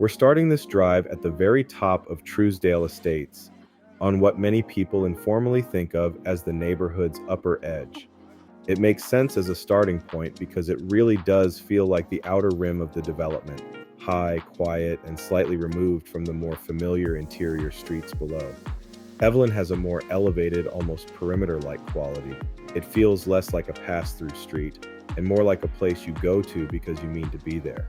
We're starting this drive at the very top of Trousdale Estates, on what many people informally think of as the neighborhood's upper edge. It makes sense as a starting point because it really does feel like the outer rim of the development, high, quiet, and slightly removed from the more familiar interior streets below. Evelyn has a more elevated, almost perimeter-like quality. It feels less like a pass-through street and more like a place you go to because you mean to be there.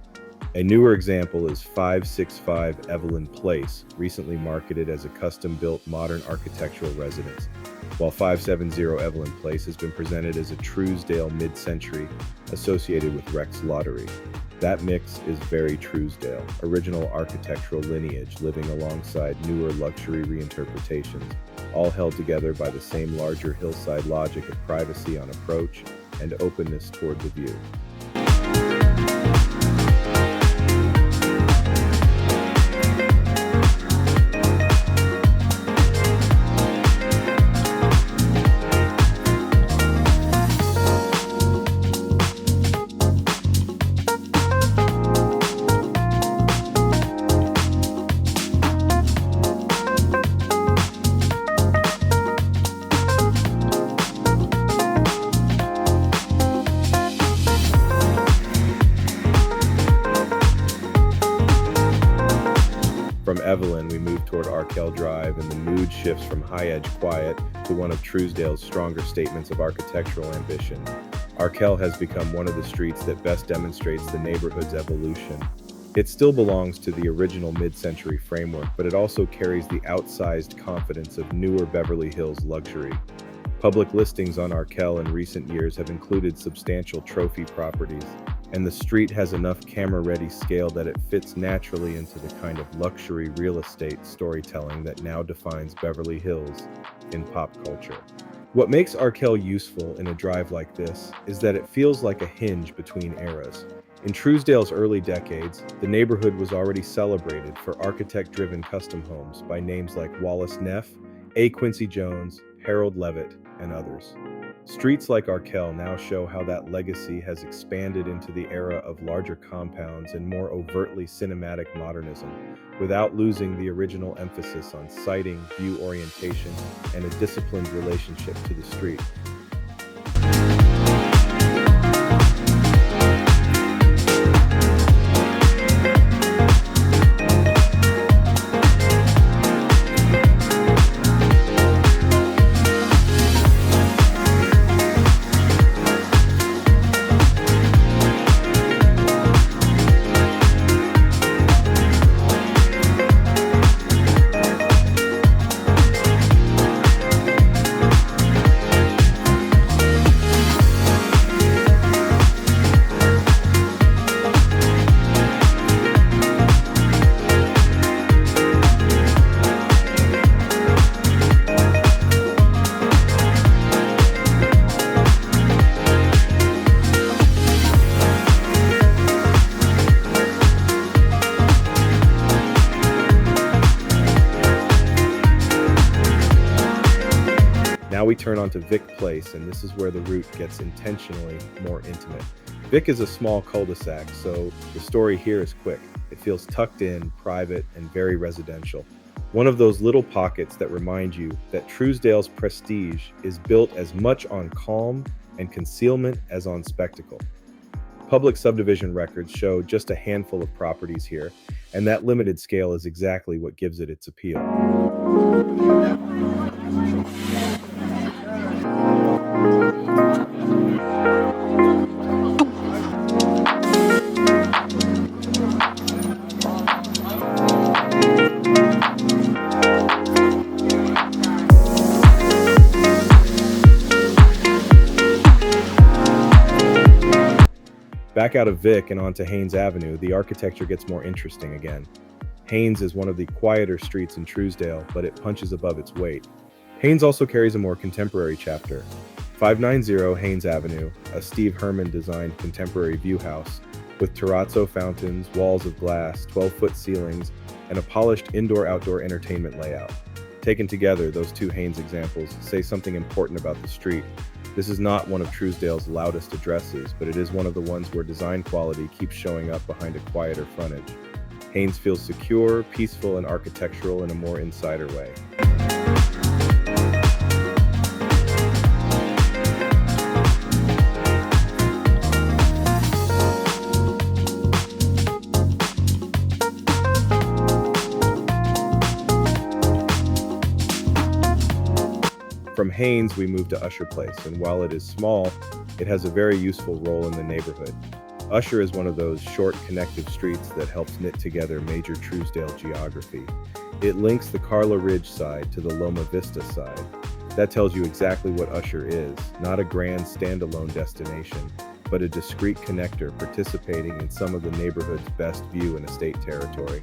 A newer example is 565 Evelyn Place, recently marketed as a custom-built modern architectural residence, while 570 Evelyn Place has been presented as a Trousdale mid-century associated with Rex Lottery. That mix is very Trousdale, original architectural lineage living alongside newer luxury reinterpretations, all held together by the same larger hillside logic of privacy on approach and openness toward the view. From Evelyn, we move toward Arkell Drive, and the mood shifts from high-edge quiet to one of Trousdale's stronger statements of architectural ambition. Arkell has become one of the streets that best demonstrates the neighborhood's evolution. It still belongs to the original mid-century framework, but it also carries the outsized confidence of newer Beverly Hills luxury. Public listings on Arkell in recent years have included substantial trophy properties, and the street has enough camera-ready scale that it fits naturally into the kind of luxury real estate storytelling that now defines Beverly Hills in pop culture. What makes Arkell useful in a drive like this is that it feels like a hinge between eras. In Trousdale's early decades, the neighborhood was already celebrated for architect-driven custom homes by names like Wallace Neff, A. Quincy Jones, Harold Levitt, and others. Streets like Arkell now show how that legacy has expanded into the era of larger compounds and more overtly cinematic modernism, without losing the original emphasis on siting, view orientation, and a disciplined relationship to the street. Now we turn onto Vic Place, and this is where the route gets intentionally more intimate. Vic is a small cul-de-sac, so the story here is quick. It feels tucked in, private, and very residential. One of those little pockets that remind you that Trousdale's prestige is built as much on calm and concealment as on spectacle. Public subdivision records show just a handful of properties here, and that limited scale is exactly what gives it its appeal. Back out of Vic and onto Haynes Avenue, the architecture gets more interesting again. Haynes is one of the quieter streets in Trousdale, but it punches above its weight. Haynes also carries a more contemporary chapter. 590 Haynes Avenue, a Steve Herman-designed contemporary view house, with terrazzo fountains, walls of glass, 12-foot ceilings, and a polished indoor-outdoor entertainment layout. Taken together, those two Haynes examples say something important about the street. This is not one of Trousdale's loudest addresses, but it is one of the ones where design quality keeps showing up behind a quieter frontage. Haynes feels secure, peaceful, and architectural in a more insider way. From Haynes, we move to Usher Place, and while it is small, it has a very useful role in the neighborhood. Usher is one of those short connective streets that helps knit together major Trousdale geography. It links the Carla Ridge side to the Loma Vista side. That tells you exactly what Usher is, not a grand standalone destination, but a discrete connector participating in some of the neighborhood's best view and estate territory.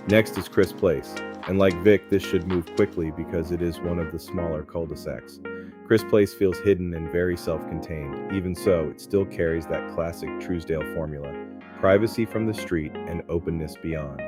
Next is Chris Place, and like Vic, this should move quickly because it is one of the smaller cul-de-sacs. Chris Place feels hidden and very self-contained. Even so, it still carries that classic Trousdale formula: privacy from the street and openness beyond.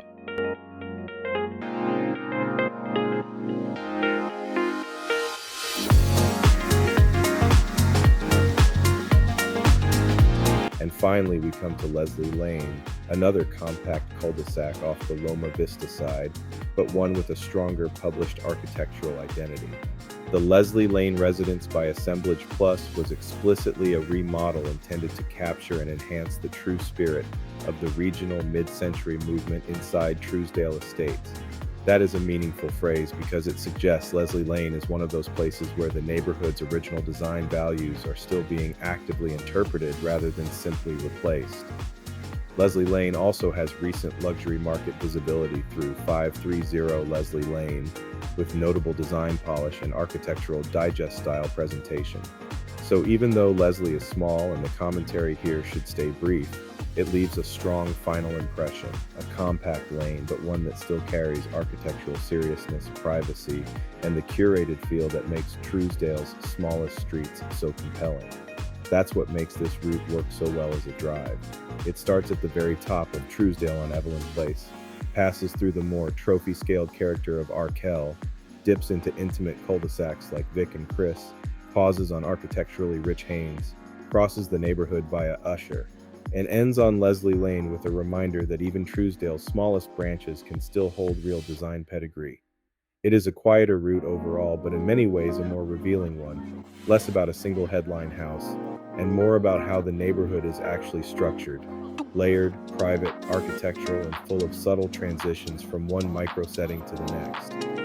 And finally, we come to Leslie Lane, another compact cul-de-sac off the Loma Vista side, but one with a stronger published architectural identity. The Leslie Lane residence by Assemblage Plus was explicitly a remodel intended to capture and enhance the true spirit of the regional mid-century movement inside Trousdale Estates. That is a meaningful phrase because it suggests Leslie Lane is one of those places where the neighborhood's original design values are still being actively interpreted rather than simply replaced. Leslie Lane also has recent luxury market visibility through 530 Leslie Lane, with notable design polish and architectural digest-style presentation. So even though Leslie is small and the commentary here should stay brief, it leaves a strong final impression, a compact lane, but one that still carries architectural seriousness, privacy, and the curated feel that makes Trousdale's smallest streets so compelling. That's what makes this route work so well as a drive. It starts at the very top of Trousdale on Evelyn Place, passes through the more trophy-scaled character of Arkell, dips into intimate cul-de-sacs like Vic and Chris, pauses on architecturally rich Haynes, crosses the neighborhood via Usher, and ends on Leslie Lane with a reminder that even Trousdale's smallest branches can still hold real design pedigree. It is a quieter route overall, but in many ways a more revealing one, less about a single headline house, and more about how the neighborhood is actually structured, layered, private, architectural, and full of subtle transitions from one micro setting to the next.